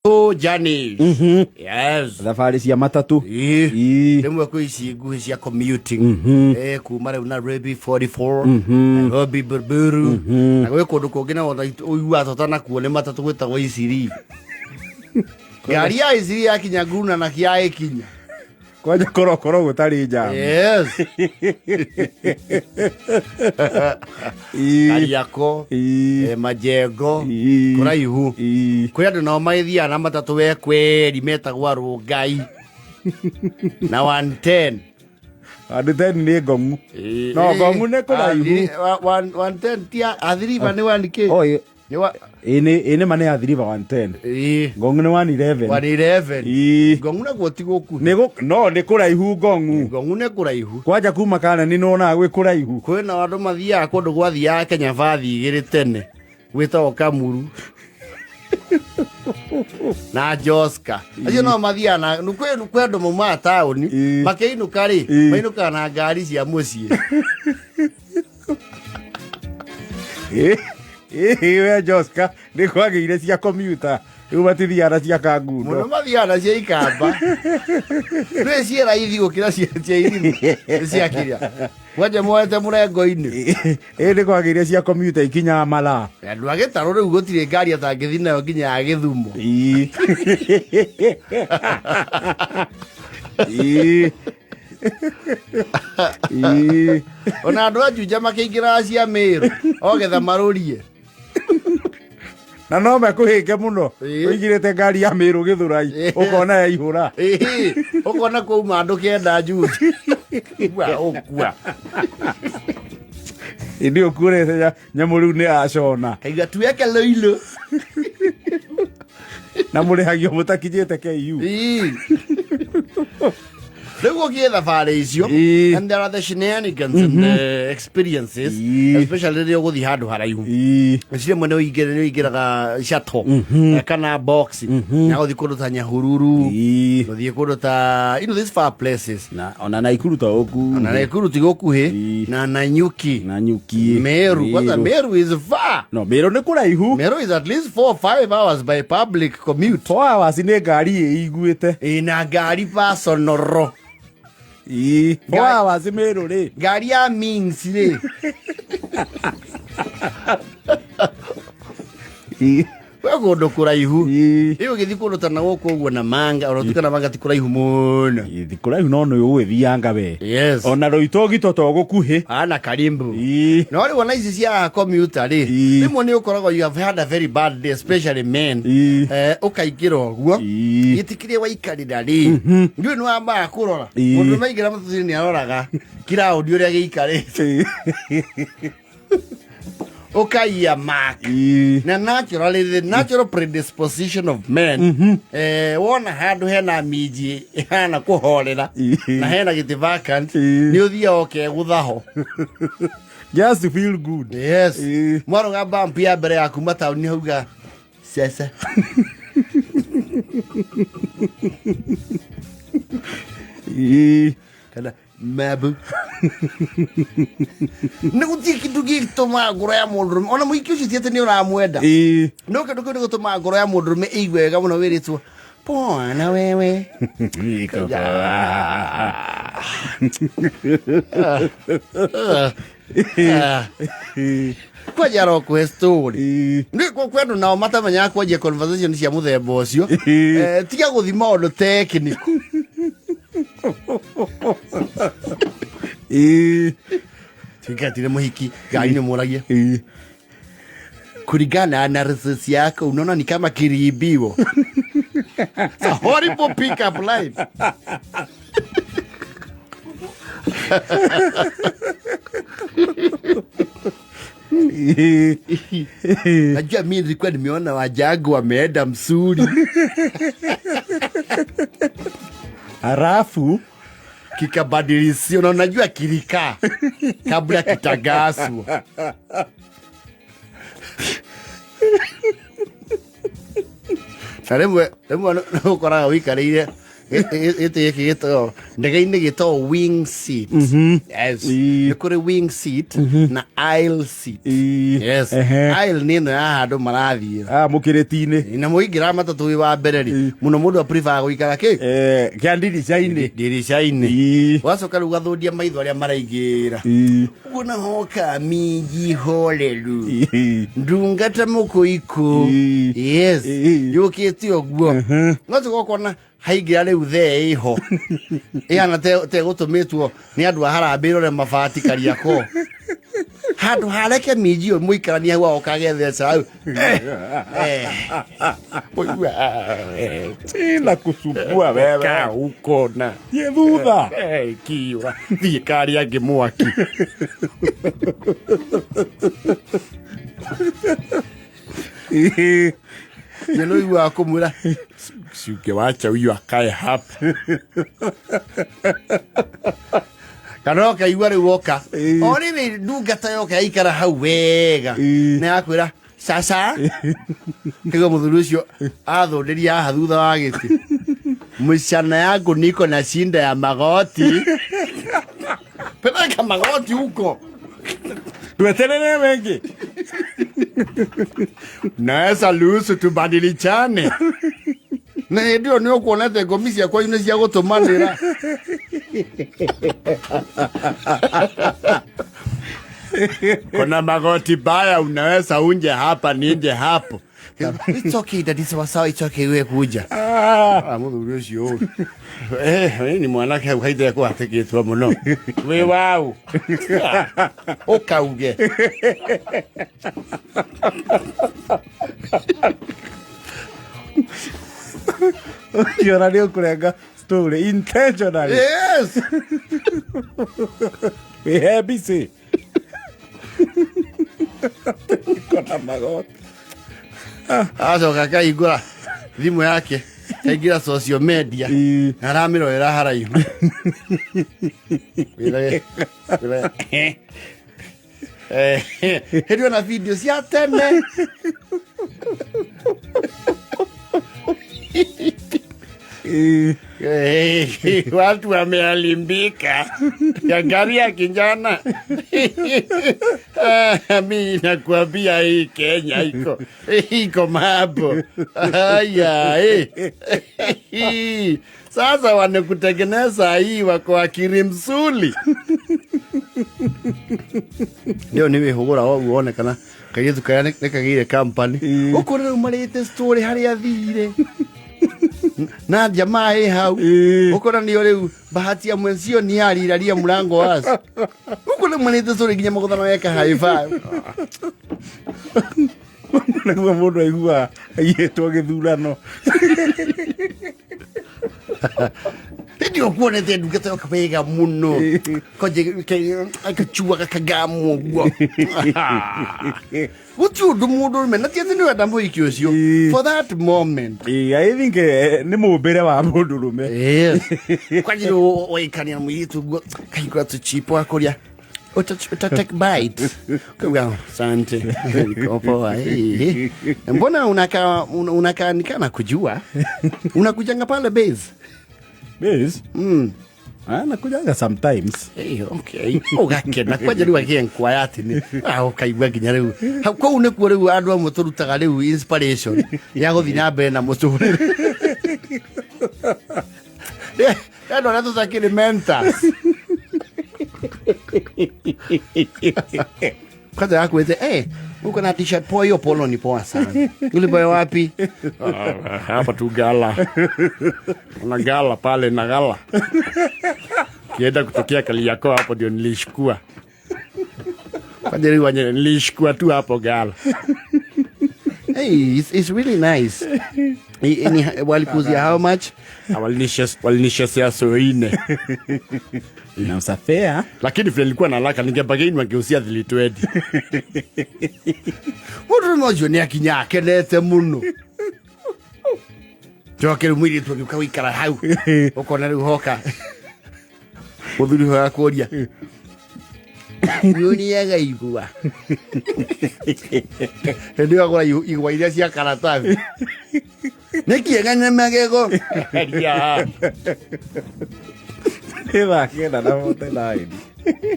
Journey. Yes. Thabarĩ cia matatu. Rimwe kwĩ ici nguhĩ cia commuting. Kuma rĩu na Nairobi 44, Nairobi Buruburu. Na gwĩ kũndũ kũngĩ na ũiguaga totana kuo nĩ matatu gwĩtagwo Isiri. Ngari ya Isiri yakinya Nguna na kia ĩkinya. Kwanja korokoro gũtarĩ jamu. Yes. Kariako, Majengo, kũraihu. Kũrĩ andũ nao magĩthiaga na matatũ we kweri metagwo Arũngai. Na 110. 110 nĩ Ngong'u. No Ngong'u nĩ kũraihu. 110 tia athiriva nĩ wandike. Ĩnĩ mane athiriva 110. Ngong'u nĩ 111. 111. Ngong'u naguo ti gũku. No nĩ kũraihu Ngong'u. Ngong'u nĩ kũraihu. Kwanja kuma Kanani nĩwonaga gwĩ kũraihu. Kwĩna andũ mathiaga kũndũ gwathiaga Kenya bathi igĩrĩ tene. Gwĩtagwo Kamuru. Na Joska. Acio no mathiaga na kwĩ andũ maumaga taũni makĩinũka rĩ mainũkaga na ngari cia mũciĩ. We Joska nĩ kwagĩire cia commuter rĩu matithiaga cia Kangundo. Mũno mathiaga cia Ikamba. Nĩ cia raithi gũkĩra cia irimu cia kĩrĩa. Kwanja moete mũrengo-inĩ. Nĩ kwagĩire cia commuter ikinyaga Malaa. Andũ a Gĩtarũ rĩu gũtirĩ ngari atangĩthi nayo nginya ya Gĩthumo. Ona andũ a Juja makĩingĩraga cia Mĩrũ ogetha marũrie. Na no mekũhĩnge mũno ũigĩrĩte ngari ya Mĩrũ Gĩthũrai ũkona yaihũra. Ũkona kwauma andũ kenda Juja. Ũkua. Ĩndĩ ũkuĩrĩte nyamũ rĩu nĩ acona. Kaiga tuweke loilo. Na mũrĩhagio mũtakinyĩte KU. Rĩu ũgĩe thabarĩ icio, and there are the shenanigans and the experiences, especially rĩrĩa ũgũthiĩ handũ haraihu. Cio rĩmwe nĩ ũingĩraga shuttle kana box na gũthiĩ kũndũ ta Nyahururu, gũthiĩ kũndũ ta these far places. Ona Naikuru ta gũku. Ona Naikuru ti gũkuhĩ na Nanyuki. Meru. Kwanza Meru is far. No, Meru nĩ kũraihu. Meru is at least 4 or 5 hours by public commute. 4 hours nĩ ngari ĩiguĩte. Na ngari personal. 4 hours Meru rĩ. Ngari ya means rĩ. We kũndũ kũraihu. Rĩu ũgĩthiĩ kũndũ ta na gũkũ ũguo na Manga, ũrotuĩka na Manga ti kũraihu mũno. Ti kũraihu no nĩ ũgũgĩthianga we. Yes. Ona Roitogito to gũkuhĩ. Ana Karimbu. No rĩu ona ici cia commuter rĩ. Rĩmwe nĩ ũkoragwo you have had a very bad day, especially men. Ũkaingĩra ũguo. Gĩtikĩrĩ waikarĩra rĩ. Ndiũĩ nĩ wambaga kũrora. Mũndũ maingĩra matatu-inĩ nĩ aroraga kiraũndi ũrĩa gĩikarĩte. Ukaiya mark. Na natural predisposition of men. Wona handũ hena miji hana kũhorera na hena gĩtĩ vacant nĩ ũthiaga ũkegũthaho. Just to feel good. Yes. Mwaroga bump ya mbere yaku mataũni hauga sesa. Kana mabu. Nĩ gũtirĩ kĩndũ gĩtũma ngoro ya mũndũrũme ona mũhiki ũcio ti atĩ nĩ ũramwenda. No kĩndũ kĩu nĩ gũtũma ngoro ya mũndũrũme ĩigue wega mũno wĩrĩtwo pona wewe. Kwanja rokũhe story. Nĩ kwĩ andũ nao matamenyaga kwanjia conversation cia mũthemba ũcio. Tiga gũthima ũndũ technical. Tikatire mũhiki ngari nĩ mũragia. Kulingana na analysis yako unaona ni kama kiriibiwa. It's a horrible pickup line. Najua mimi nilikuwa nimeona wajagu wameenda Msuri. Halafu kikabadilisio na unajua kilikaa kabla kitagaswa. Na rĩmwe ũkoraga ũikarĩire ĩtĩ gĩtagwo ndege-inĩ gĩtagwo wing seat. Yes. Nĩ kũrĩ wing seat na aisle seat. Yes. Aisle nĩ ĩno ya handũ marathiĩ. Mũkĩrĩti-inĩ. Na mũingĩra matatũ wĩ wa mbere rĩ, mũno mũndũ prefer gũikara kĩa ndirica-inĩ. Ndirica-inĩ. Wacoka rĩu gathũndia maitho arĩa maraingĩra. Kuona hoka mingi horeru. Ndungata mũkũikũ. Yes. Yũkĩte ũguo. Wacoka ũkona haingĩra rĩu thee ĩho. Ĩhana te gũtũmĩtwo nĩ andũ a harambĩ rore mabati Kariakoo. Handũ hareke minji ũyũ mũikarania hau okage theca hau. Ila kusumbua wewe. Kaa ukona. Thiĩ thutha. Kiwa. Thiĩ kari angĩ mwaki. Nyeno iwa kumura siuke wacha uyu akae hapa. Kanoka iwa rĩu oka. Ori we ndungata yoka ikara hau wega. Na akwĩra sasa. Kigo mũthuri ũcio athonderia haha thutha wa gĩtĩ. Msichana yangu niko na shinda ya magoti. Peleka magoti huko. Tuetelele wengi. Naweza lusu tubadilichane. Na ndio nio kuonete komisia kwa yune cia gutumanira. Kuna magoti baya unaweza unje hapa nije hapo. It's okay daddy, sawa it's okay wewe kuja. Mũthuri ũcio. Ni mwanake hau haide kwa ateketwa muno. We wau. Ukauge. Kiona nĩ ũkũrenga story intentionally. Yes. We busy. Kuna magoti. Acoka kaingũra thimũ yake kaingĩra social media aramĩrorera haraihu. Hĩndĩ ona video cia tene. Watu wamealimbika ya gari ya kijana. Mimi nakwambia hii Kenya iko mambo. Haya sasa wanakutengeneza hii wako akiri msuli. Ndio niwe hugura uone kana kayetu kaya nekagire company. Uko rĩu marĩte story harĩa thire. Na jamaa hau ukona nio riu bahati ya mwenzio ni aliraria mlango wazi. Ukona mwanete sori ginya magothano yake high five. Nagwa mundu aigua ayetwo githurano. Ndio kuonete ndungata yoka wega muno. Koje akachua kakagamu uguo. Ũndũ mũndũ mena tiete nĩ wenda mũhiki ũcio for that moment. I think nĩ mũmbĩre wa mũndũrũme. Yes. Kwajiro waikania mũirĩtu ũguo kaigua tũchipo akũria. Uta take bite. Kwa asante. Poa. Mbona unakaa nikana kujua? Unakujanga pale base? Base? Nakujanga sometimes. Okay. Ugakena kwaje riu again quiet ni. Ukaigua nginya riu. Kwa nikuo riu andu amwe turutaga riu inspiration ya guthi na mbere na muture. Ndo na tutakiri mentors. Kaza akwete uko na t-shirt poa, hiyo polo ni poa sana. Yule boy wapi? Hapa tu gala. Una gala pale na gala. Kienda kutokea Kariakoo hapo ndio nilishukua. Kadiri wanye nilishukua tu hapo gala. Hey, it's really nice. Walikuzia how much? Walinishasia soine. Na usafea. Lakini vile nilikuwa na laka ningebageni wangeusia dhilitwedi. Mudu mmoja ni akinyake lete muno. Joke mwili tu ukawikara hau. Uko na ruhoka. Muthuri ho akoria. Yoni yaga igua. Ndio agora igwa iria cia karatathi. nä kĩega nä magego ä thaa kenda na 49